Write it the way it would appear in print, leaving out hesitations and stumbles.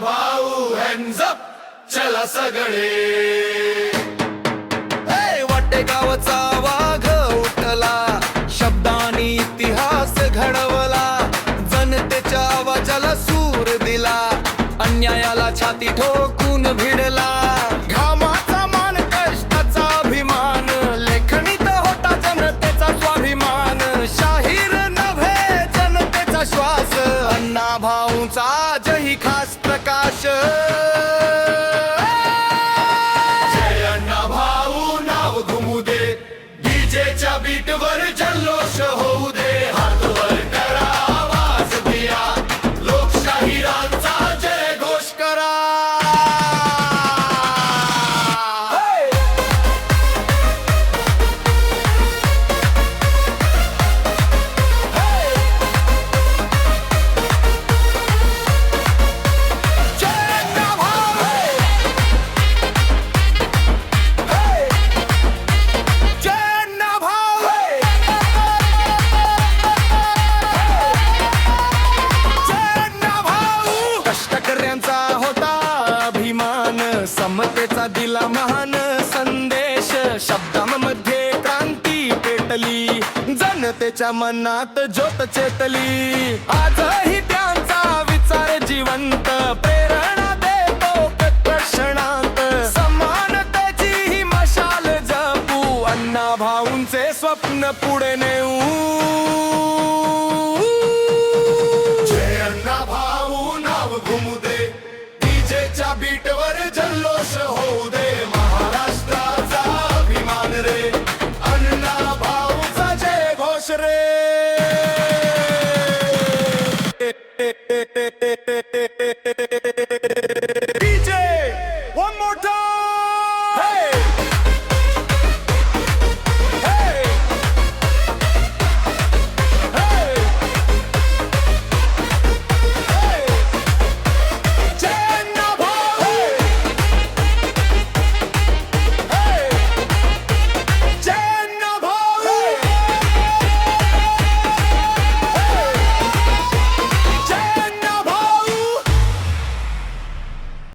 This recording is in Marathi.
भाऊ हँड्स अप चला सगळे. वाटे गावचा वाघ उठला, शब्दांनी इतिहास घडवला, जनतेच्या आवाजाला सूर दिला, अन्यायाला छाती ठोकून भिडला. घामाचा मान कष्टाचा अभिमान, लेखणीत होता जनतेचा स्वाभिमान. शाहीर नव्हे जनतेचा श्वास, अण्णा भाऊंचा आजही खास प्रकाश. जय अण्णा भाऊ नाव घुमू दे, डीजेच्या बीट वर जल्लोष होऊ दे. हात वर करा आवाज दिया, लोकशाहीरांचा जय घोष करा. कष्टकर्त्यांचा होता अभिमान, समतेचा दिला महान संदेश. शब्दांमध्ये क्रांती पेटली, जनतेच्या मनात ज्योत चेतली. आजही त्यांचा विचार जिवंत, प्रेरणा देतो प्रत्यक्षणात. समानतेची ही मशाल जपू, अण्णा भाऊंचे स्वप्न पुढे नेऊ. जय अण्णा भाऊ नाव घुमू दे, डीजेच्या बीट